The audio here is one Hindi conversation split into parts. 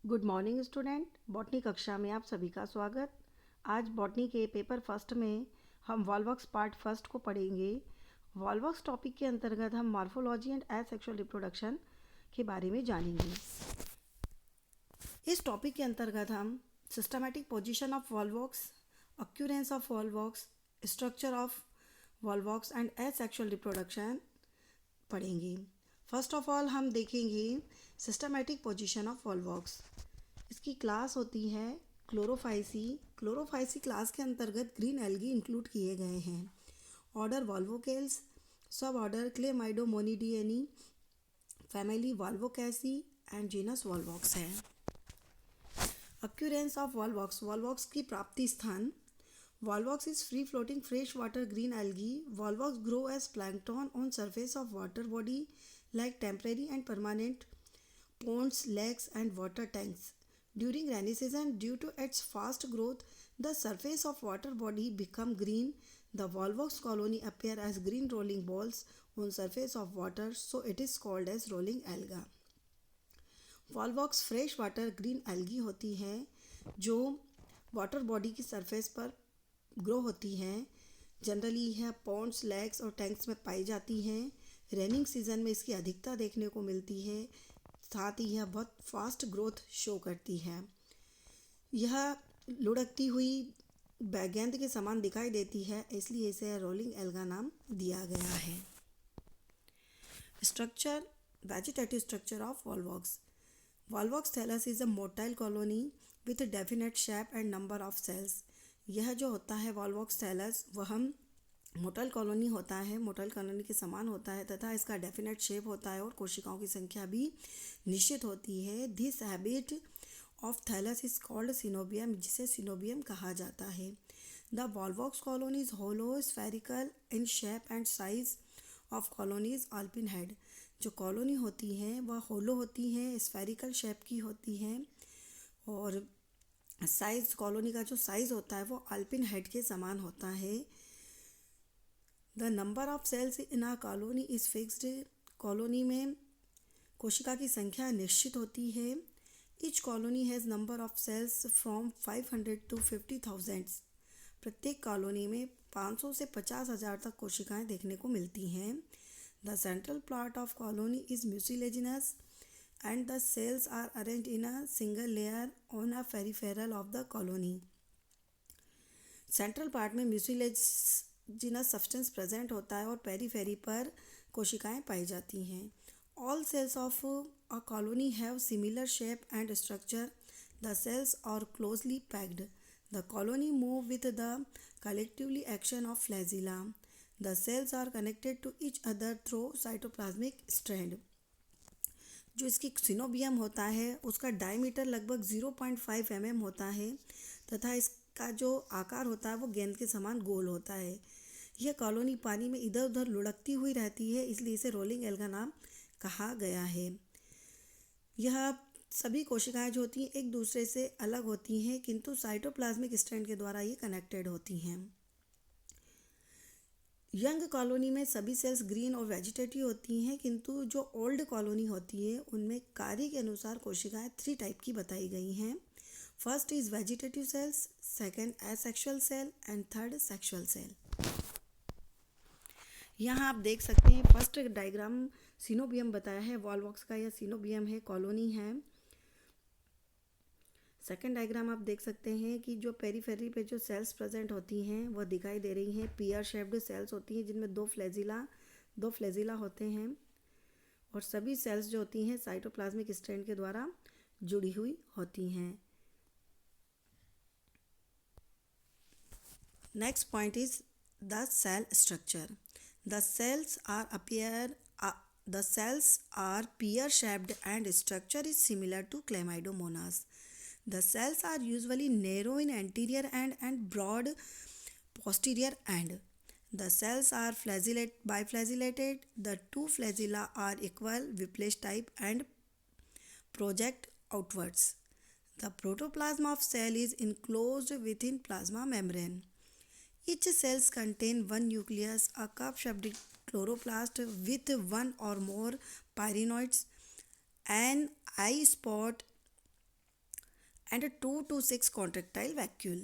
Good morning student. बॉटनी कक्षा में आप सभी का स्वागत। आज बॉटनी के पेपर फर्स्ट में हम वॉल्वॉक्स पार्ट फर्स्ट को पढ़ेंगे। वॉल्वॉक्स टॉपिक के अंतर्गत हम मॉर्फोलॉजी एंड एसेक्सुअल रिप्रोडक्शन के बारे में जानेंगे। इस टॉपिक के अंतर्गत हम systematic position of Volvox, occurrence of Volvox, structure of Volvox and asexual reproduction पढ़ेंगे। फर्स्ट ऑफ ऑल हम देखेंगे सिस्टमैटिक पोजीशन ऑफ वॉल्वॉक्स। इसकी क्लास होती है क्लोरोफाइसी। क्लोरोफाइसी क्लास के अंतर्गत ग्रीन एल्गी इंक्लूड किए गए हैं। Order Volvocales, suborder Chlamydomonadineae, family Volvocaceae and genus Volvox है। अक्यूरेंस ऑफ वॉल्वॉक्स, वॉल्वॉक्स की प्राप्ति स्थान। Volvox is free floating freshwater green algae. Volvox grow as plankton on surface of water body like temporary and permanent ponds, lakes and water tanks. During rainy season, due to its fast growth, the surface of water body become green. The Volvox colony appear as green rolling balls on surface of water, so it is called as rolling alga. Volvox fresh water green algae होती है जो वाटर बॉडी की सरफेस पर ग्रो होती हैं। जनरली यह पॉन्ड्स, लेक्स और टैंक्स में पाई जाती हैं। रेनिंग सीजन में इसकी अधिकता देखने को मिलती है। साथ ही यह बहुत फास्ट ग्रोथ शो करती है। यह लुढ़कती हुई गेंद के समान दिखाई देती है, इसलिए इसे रोलिंग एल्गा नाम दिया गया है। Structure, vegetative structure of Volvox. Volvox thallus is a motile colony with definite shape and number of cells. यह जो होता है वॉल्वॉक्स थैलस वह मोटाइल कॉलोनी होता है, मोटाइल कॉलोनी के समान होता है तथा इसका डेफिनेट शेप होता है और कोशिकाओं की संख्या भी निश्चित होती है। This habit of thallus is called coenobium, जिसे सिनोबियम कहा जाता है। The Volvox colony is hollow spherical in shape and size of colonies alpine head. जो कॉलोनी होती हैं वह होलो होती हैं, स्फेरिकल शेप की होती हैं और साइज, कॉलोनी का जो साइज होता है वो अल्पिन हेड के समान होता है। The number of cells in a colony is fixed. Colony में कोशिका की संख्या निश्चित होती है। Each colony has number of cells from 500 to 50,000। प्रत्येक कॉलोनी में 500 से 50,000 तक कोशिकाएं देखने को मिलती हैं। The central part of colony is mucilaginous and the cells are arranged in a single layer on a peripheral of the colony. Central part में म्यूसिलेजिनस सब्सटेंस प्रेजेंट होता है और पेरीफेरी पर कोशिकाएं पाई जाती हैं। All cells of a colony have similar shape and structure. The cells are closely packed. The colony move with the collectively action of flagella. The cells are connected to each other through cytoplasmic strand. जो इसकी सिनोबियम होता है उसका डायमीटर लगभग 0.5 mm होता है तथा इसका जो आकार होता है वो गेंद के समान गोल होता है। यह कॉलोनी पानी में इधर उधर लुढ़कती हुई रहती है, इसलिए इसे रोलिंग एल्गा नाम कहा गया है। यह सभी कोशिकाएं जो होती हैं एक दूसरे से अलग होती हैं, किंतु साइटोप्लाज्मिक स्ट्रैंड के द्वारा ये कनेक्टेड होती हैं। यंग कॉलोनी में सभी सेल्स ग्रीन और वेजिटेटिव होती हैं, किंतु जो ओल्ड कॉलोनी होती है उनमें कार्य के अनुसार कोशिकाएं 3 टाइप की बताई गई हैं। First is vegetative cells, second asexual cell and third sexual cell. यहाँ आप देख सकते हैं फर्स्ट डायग्राम सिनोबियम बताया है, वॉल्वॉक्स का यह सिनोबियम है, कॉलोनी है। सेकेंड डायग्राम आप देख सकते हैं कि जो पेरीफेरी पे जो सेल्स प्रेजेंट होती हैं वह दिखाई दे रही हैं। पियर शेप्ड सेल्स होती हैं जिनमें दो फ्लैजिला होते हैं और सभी सेल्स जो होती हैं साइटोप्लाज्मिक स्ट्रैंड के द्वारा जुड़ी हुई होती हैं। Next point is the cell structure. The cells are pear shaped and structure is similar to Chlamydomonas. The cells are usually narrow in anterior end and broad posterior end. The cells are biflagellated. The two flagella are equal whiplash type and project outwards. The protoplasm of cell is enclosed within plasma membrane. Each cells contain one nucleus, a cup-shaped chloroplast with one or more pyrenoids, an eye spot and 2 to 6 contractile vacuole.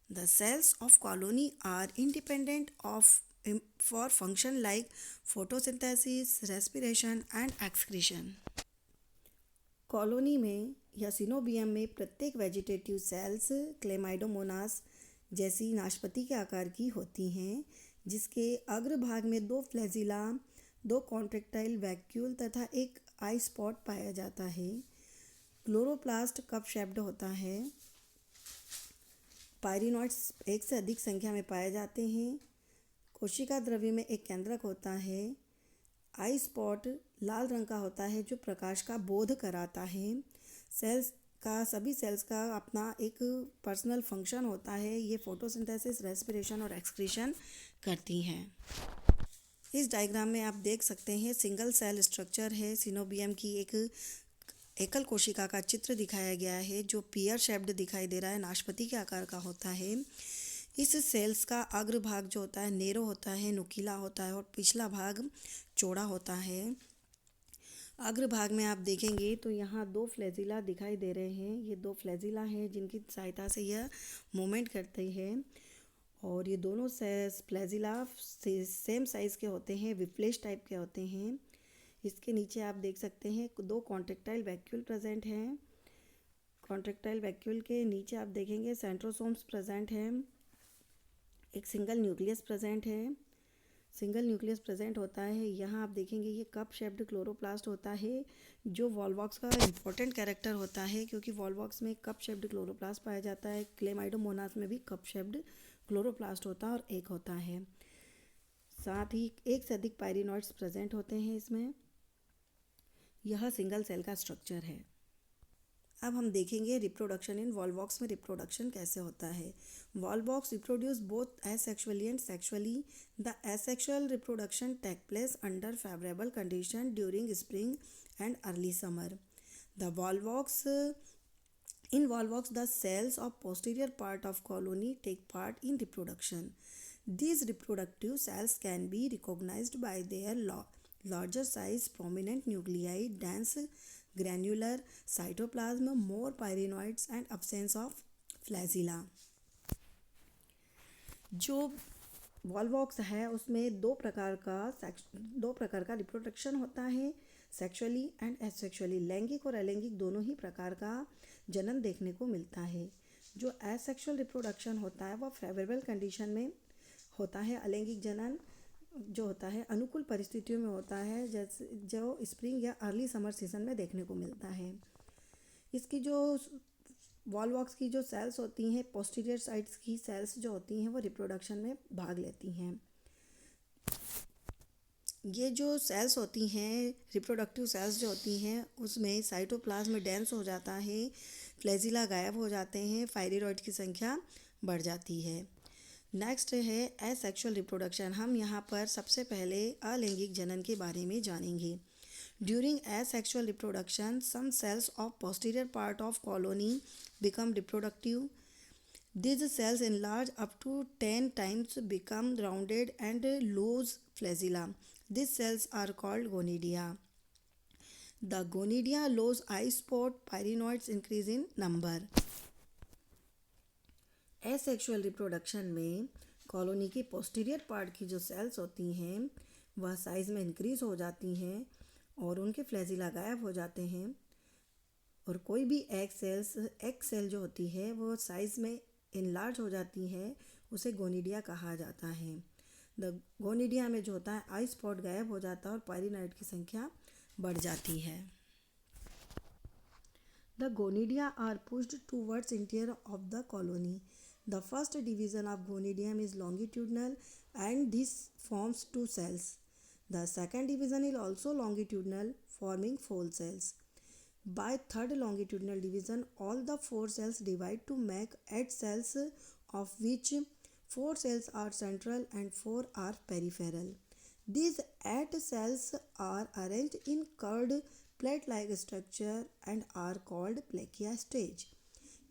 The cells of colony are independent of for function like photosynthesis, respiration and excretion. Colony में या सिनोबियम में प्रत्येक वेजिटेटिव सेल्स क्लेमाइडोमोनास जैसी नाशपाती के आकार की होती हैं, जिसके अग्रभाग में 2 फ्लैजिला, 2 कॉन्ट्रैक्टाइल वैक्यूल तथा एक आई स्पॉट पाया जाता है। क्लोरोप्लास्ट कप शेप्ड होता है। पायरिनॉइड्स एक से अधिक संख्या में पाए जाते हैं। कोशिका द्रव्य में एक केंद्रक होता है। आई स्पॉट लाल रंग का होता है जो प्रकाश का बोध कराता है। सभी सेल्स का अपना एक पर्सनल फंक्शन होता है। ये फोटोसिंथेसिस, रेस्पिरेशन और एक्सक्रीशन करती हैं। इस डायग्राम में आप देख सकते हैं सिंगल सेल स्ट्रक्चर है। सिनोबियम की एक एकल कोशिका का चित्र दिखाया गया है जो पियर शेप्ड दिखाई दे रहा है, नाशपाती के आकार का होता है। इस सेल्स का अग्रभाग जो होता है नेरो होता है, नुकीला होता है और पिछला भाग चौड़ा होता है। अग्रभाग में आप देखेंगे तो यहाँ 2 फ्लैजिला दिखाई दे रहे हैं। ये 2 फ्लैजिला हैं जिनकी सहायता से यह मूवमेंट करते हैं और ये दोनों फ्लैजिला सेम साइज़ के होते हैं, विप्लेश टाइप के होते हैं। इसके नीचे आप देख सकते हैं 2 कॉन्ट्रैक्टाइल वैक्यूल प्रेजेंट हैं। कॉन्ट्रैक्टाइल वैक्यूल के नीचे आप देखेंगे सेंट्रोसोम्स प्रेजेंट हैं। एक सिंगल न्यूक्लियस प्रेजेंट है। सिंगल न्यूक्लियस प्रेजेंट होता है। यहाँ आप देखेंगे ये कप शेप्ड क्लोरोप्लास्ट होता है जो वॉल्वॉक्स का इम्पोर्टेंट कैरेक्टर होता है, क्योंकि वॉल्वॉक्स में कप शेप्ड क्लोरोप्लास्ट पाया जाता है। क्लेमाइडोमोनास में भी कप शेप्ड क्लोरोप्लास्ट होता है और एक होता है। साथ ही एक से अधिक पायरिनॉइड्स प्रेजेंट होते हैं इसमें। यह सिंगल सेल का स्ट्रक्चर है। अब हम देखेंगे रिप्रोडक्शन इन वॉल्वॉक्स में रिप्रोडक्शन कैसे होता है। Volvox reproduce both asexually and sexually. The asexual reproduction take place under favourable condition during spring and early summer. The volvox In volvox, the cells of posterior part of colony take part in reproduction. These reproductive cells can be recognized by their larger size, prominent nuclei, dense granular cytoplasm, more pyrenoids and absence of flagella. जो वॉल्वॉक्स है उसमें दो प्रकार का रिप्रोडक्शन होता है, सेक्सुअली एंड एसेक्सुअली। लैंगिक और अलैंगिक दोनों ही प्रकार का जनन देखने को मिलता है। जो एसेक्सुअल रिप्रोडक्शन होता है वह फेवरेबल कंडीशन में होता है। अलैंगिक जनन जो होता है अनुकूल परिस्थितियों में होता है, जैसे जो स्प्रिंग या अर्ली समर सीजन में देखने को मिलता है। इसकी जो वॉल्वॉक्स की जो सेल्स होती हैं, पोस्टीरियर साइड्स की सेल्स जो होती हैं वो रिप्रोडक्शन में भाग लेती हैं। ये जो सेल्स होती हैं, रिप्रोडक्टिव सेल्स जो होती हैं, उसमें साइटोप्लाज्म डेंस हो जाता है, फ्लैजिला गायब हो जाते हैं, थायराइड की संख्या बढ़ जाती है। नेक्स्ट है एसेक्सुअल रिप्रोडक्शन। हम यहाँ पर सबसे पहले अलैंगिक जनन के बारे में जानेंगे। During asexual reproduction some cells of posterior part of colony become reproductive. These cells enlarge up to 10 times, become rounded and lose flagella. These cells are called gonidia. The gonidia lose eye spot, pyrenoids increase in number. Asexual reproduction में कॉलोनी की पोस्टीरियर पार्ट की जो सेल्स होती हैं वह साइज़ में इंक्रीज़ हो जाती हैं और उनके फ्लैजिला गायब हो जाते हैं, और कोई भी एग सेल जो होती है वो साइज़ में इनलार्ज हो जाती है, उसे गोनिडिया कहा जाता है। द गोनिडिया में जो होता है आई स्पॉट गायब हो जाता है और पायरिनॉइड की संख्या बढ़ जाती है। The gonidia are pushed towards interior of the colony. The first division of gonidium is longitudinal and this forms 2 cells. The second division is also longitudinal, forming 4 cells. By third longitudinal division, all the 4 cells divide to make 8 cells, of which 4 cells are central and 4 are peripheral. These 8 cells are arranged in curved plate-like structure and are called plakia stage.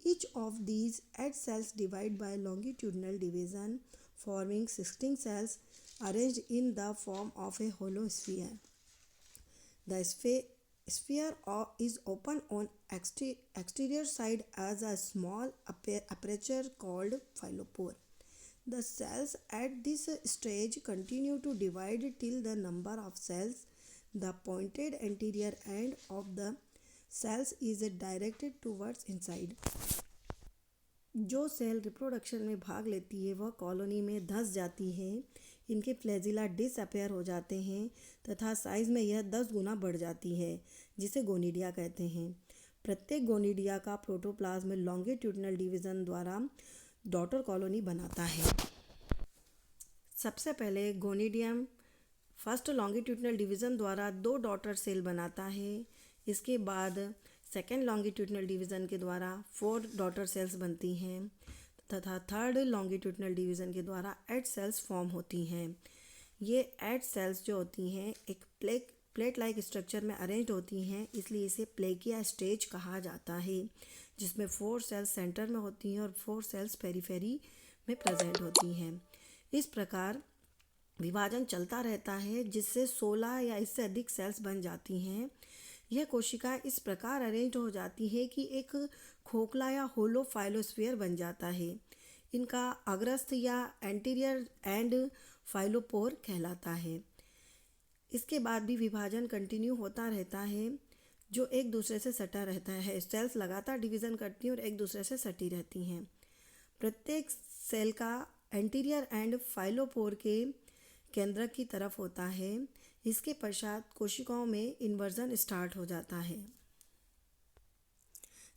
Each of these 8 cells divide by longitudinal division, forming 16 cells arranged in the form of a hollow sphere. The is open on exterior side as a small aperture called phylopore. The cells at this stage continue to divide till the number of cells. The pointed anterior end of the cells is directed towards inside. जो सेल रिप्रोडक्शन में भाग लेती है वह कॉलोनी में धंस जाती है। इनके फ्लैजिला डिसअपेयर हो जाते हैं तथा साइज में यह 10 गुना बढ़ जाती है, जिसे गोनिडिया कहते हैं। प्रत्येक गोनिडिया का प्रोटोप्लाज्म लॉन्गिट्यूडनल डिवीज़न द्वारा डॉटर कॉलोनी बनाता है। सबसे पहले गोनिडियम फर्स्ट लॉन्गिट्यूडनल डिवीज़न द्वारा 2 डॉटर सेल बनाता है। इसके बाद सेकेंड लॉन्गिट्यूडनल डिवीज़न के द्वारा 4 डॉटर सेल्स बनती हैं तथा थर्ड लॉन्गिट्यूडनल डिवीज़न के द्वारा 8 सेल्स फॉर्म होती हैं। ये 8 सेल्स जो होती हैं एक प्लेट लाइक स्ट्रक्चर में अरेंज होती हैं, इसलिए इसे प्लेकिया स्टेज कहा जाता है, जिसमें 4 सेल्स सेंटर में होती हैं और 4 सेल्स पेरीफेरी में प्रेजेंट होती हैं। इस प्रकार विभाजन चलता रहता है, जिससे 16 या इससे अधिक सेल्स बन जाती हैं। यह कोशिका इस प्रकार अरेंज हो जाती है कि एक खोखला या होलो फाइलोस्फीयर बन जाता है। इनका अग्रस्थ या एंटीरियर एंड फाइलोपोर कहलाता है। इसके बाद भी विभाजन कंटिन्यू होता रहता है, जो एक दूसरे से सटा रहता है। सेल्स लगातार डिवीज़न करती हैं और एक दूसरे से सटी रहती हैं। प्रत्येक सेल का एंटीरियर एंड फाइलोपोर के केंद्र की तरफ होता है। इसके पश्चात कोशिकाओं में इन्वर्जन स्टार्ट हो जाता है।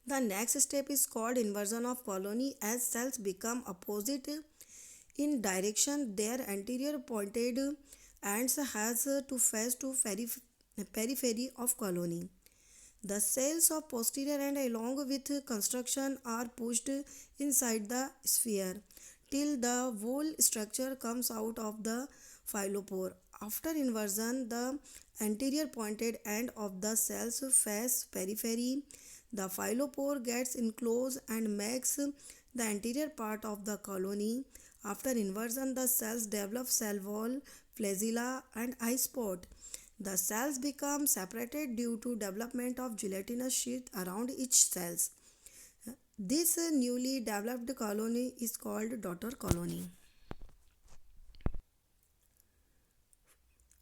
The next step is called inversion of colony as cells become opposite in direction their anterior pointed ends has to face to periphery of colony. The cells of posterior end along with construction are pushed inside the sphere till the whole structure comes out of the phylopore. After inversion, the anterior pointed end of the cells face periphery. The phylopore gets enclosed and makes the anterior part of the colony. After inversion, the cells develop cell wall, flagella, and eye spot. The cells become separated due to development of gelatinous sheath around each cells. This newly developed colony is called daughter colony.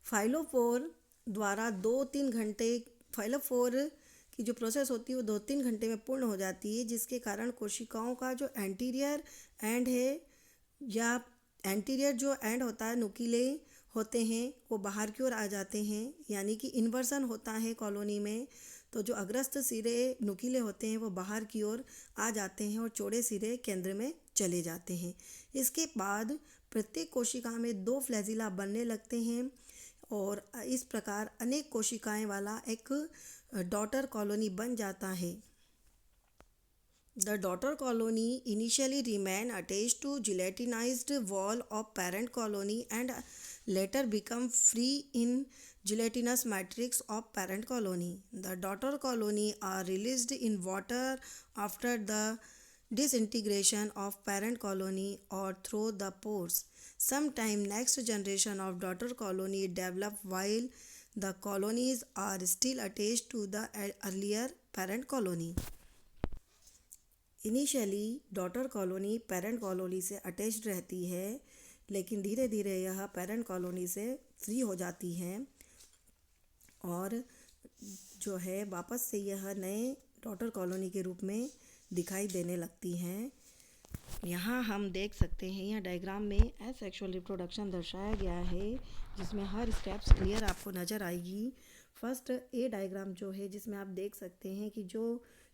फाइलोपोर द्वारा 2-3 घंटे फाइलोपोर की जो प्रोसेस होती है वो 2-3 घंटे में पूर्ण हो जाती है, जिसके कारण कोशिकाओं का जो एंटीरियर एंड है या एंटीरियर जो एंड होता है नुकीले होते हैं वो बाहर की ओर आ जाते हैं, यानी कि इन्वर्सन होता है कॉलोनी में। तो जो अग्रस्त सिरे नुकीले होते हैं वो बाहर की ओर आ जाते हैं और चौड़े सिरे केंद्र में चले जाते हैं। इसके बाद प्रत्येक कोशिका में 2 फ्लैजिला बनने लगते हैं और इस प्रकार अनेक कोशिकाएं वाला एक डॉटर कॉलोनी बन जाता है। The daughter colony initially remain attached to gelatinized wall of parent colony and later become free in gelatinous matrix of parent colony. The daughter colony are released in water after the disintegration of parent colony or through the pores. Sometime next generation of daughter colony develop while the colonies are still attached to the earlier parent colony. Initially daughter colony parent colony से अटैच्ड रहती है, लेकिन धीरे धीरे यह पेरेंट कॉलोनी से फ्री हो जाती है और जो है वापस से यह नए डॉटर कॉलोनी के रूप में दिखाई देने लगती हैं। यहाँ हम देख सकते हैं, यह डायग्राम में एसेक्सुअल रिप्रोडक्शन दर्शाया गया है, जिसमें हर स्टेप्स क्लियर आपको नज़र आएगी। फर्स्ट ए डायग्राम जो है जिसमें आप देख सकते हैं कि जो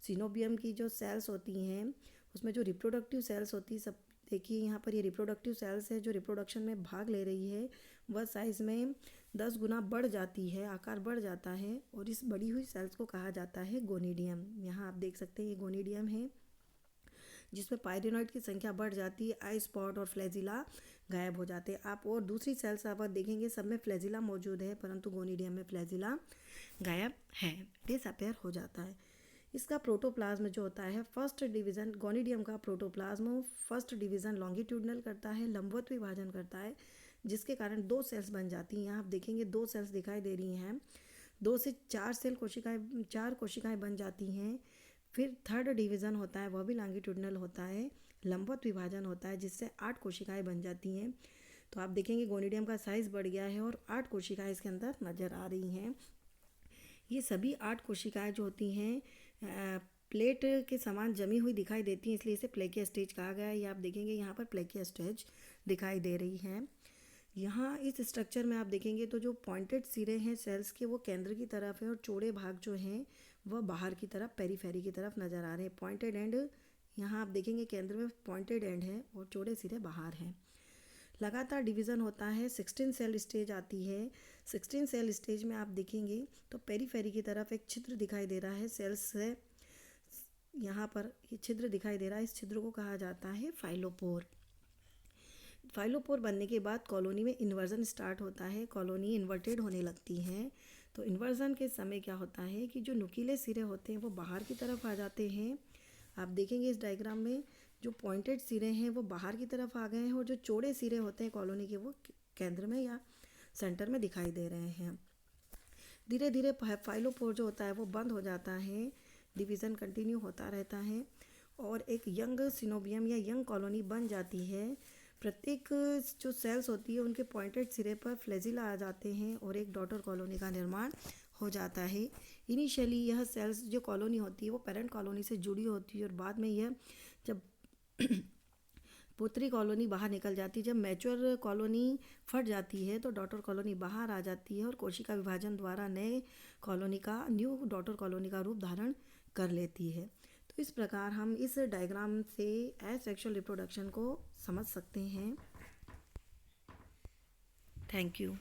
सिनोबियम की जो सेल्स होती हैं उसमें जो रिप्रोडक्टिव सेल्स होती है, सब देखिए यहाँ पर ये रिप्रोडक्टिव सेल्स है जो रिप्रोडक्शन में भाग ले रही है, वह साइज़ में 10 गुना बढ़ जाती है, आकार बढ़ जाता है और इस बढ़ी हुई सेल्स को कहा जाता है गोनिडियम। यहाँ आप देख सकते हैं ये गोनिडियम है जिसमें पायरिनॉइड की संख्या बढ़ जाती है, आई स्पॉट और फ्लैजिला गायब हो जाते हैं। आप और दूसरी सेल्स आप देखेंगे सब में फ्लैजिला मौजूद है, परंतु गोनिडियम में फ्लैजिला गायब है, डिसअपेयर हो जाता है। इसका प्रोटोप्लाज्म जो होता है फर्स्ट डिवीज़न, गोनिडियम का प्रोटोप्लाज्म फर्स्ट डिवीज़न लॉन्गिट्यूडनल करता है, लंबवत विभाजन करता है, जिसके कारण 2 सेल्स बन जाती हैं। यहाँ आप देखेंगे 2 सेल्स दिखाई दे रही हैं। 2 से 4 सेल कोशिकाएं 4 कोशिकाएं बन जाती हैं। फिर थर्ड डिवीज़न होता है, वह भी लॉन्गिट्यूडनल होता है, लंबवत विभाजन होता है, जिससे 8 कोशिकाएं बन जाती हैं। तो आप देखेंगे गोनिडियम का साइज़ बढ़ गया है और 8 कोशिकाएं इसके अंदर नज़र आ रही हैं। ये सभी 8 कोशिकाएं जो होती हैं प्लेट के समान जमी हुई दिखाई देती हैं, इसलिए इसे प्लेकिया स्टेज कहा गया है। ये आप देखेंगे यहाँ पर प्लेकिया स्टेज दिखाई दे रही है। यहाँ इस स्ट्रक्चर में आप देखेंगे तो जो पॉइंटेड सिरे हैं सेल्स के वो केंद्र की तरफ है और चौड़े भाग जो हैं वह बाहर की तरफ पेरीफेरी की तरफ नज़र आ रहे हैं। पॉइंटेड एंड यहाँ आप देखेंगे केंद्र में पॉइंटेड एंड है और चौड़े सिरे बाहर हैं। लगातार डिवीज़न होता है, 16 सेल स्टेज आती है। 16 सेल स्टेज में आप देखेंगे तो पेरीफेरी की तरफ एक छिद्र दिखाई दे रहा है सेल्स से। यहाँ पर ये छिद्र दिखाई दे रहा है, इस छिद्र को कहा जाता है फाइलोपोर। फाइलोपोर बनने के बाद कॉलोनी में इन्वर्जन स्टार्ट होता है, कॉलोनी इन्वर्टेड होने लगती है। तो इन्वर्जन के समय क्या होता है कि जो नुकीले सिरे होते हैं वो बाहर की तरफ आ जाते हैं। आप देखेंगे इस डायग्राम में जो पॉइंटेड सिरे हैं वो बाहर की तरफ आ गए हैं और जो चौड़े सिरे होते हैं कॉलोनी के वो केंद्र में या सेंटर में दिखाई दे रहे हैं। धीरे धीरे फाइलोपोर जो होता है वो बंद हो जाता है, डिवीज़न कंटिन्यू होता रहता है और एक यंग सिनोबियम या यंग कॉलोनी बन जाती है। प्रत्येक जो सेल्स होती है उनके पॉइंटेड सिरे पर फ्लैजिला आ जाते हैं और एक डॉटर कॉलोनी का निर्माण हो जाता है। इनिशियली यह सेल्स जो कॉलोनी होती है वो पेरेंट कॉलोनी से जुड़ी होती है और बाद में यह जब पुत्री कॉलोनी बाहर निकल जाती है, जब मैच्योर कॉलोनी फट जाती है तो डॉटर कॉलोनी बाहर आ जाती है और कोशिका विभाजन द्वारा नए कॉलोनी का न्यू डॉटर कॉलोनी का रूप धारण कर लेती है। तो इस प्रकार हम इस डायग्राम से एसेक्सुअल रिप्रोडक्शन को समझ सकते हैं। Thank you.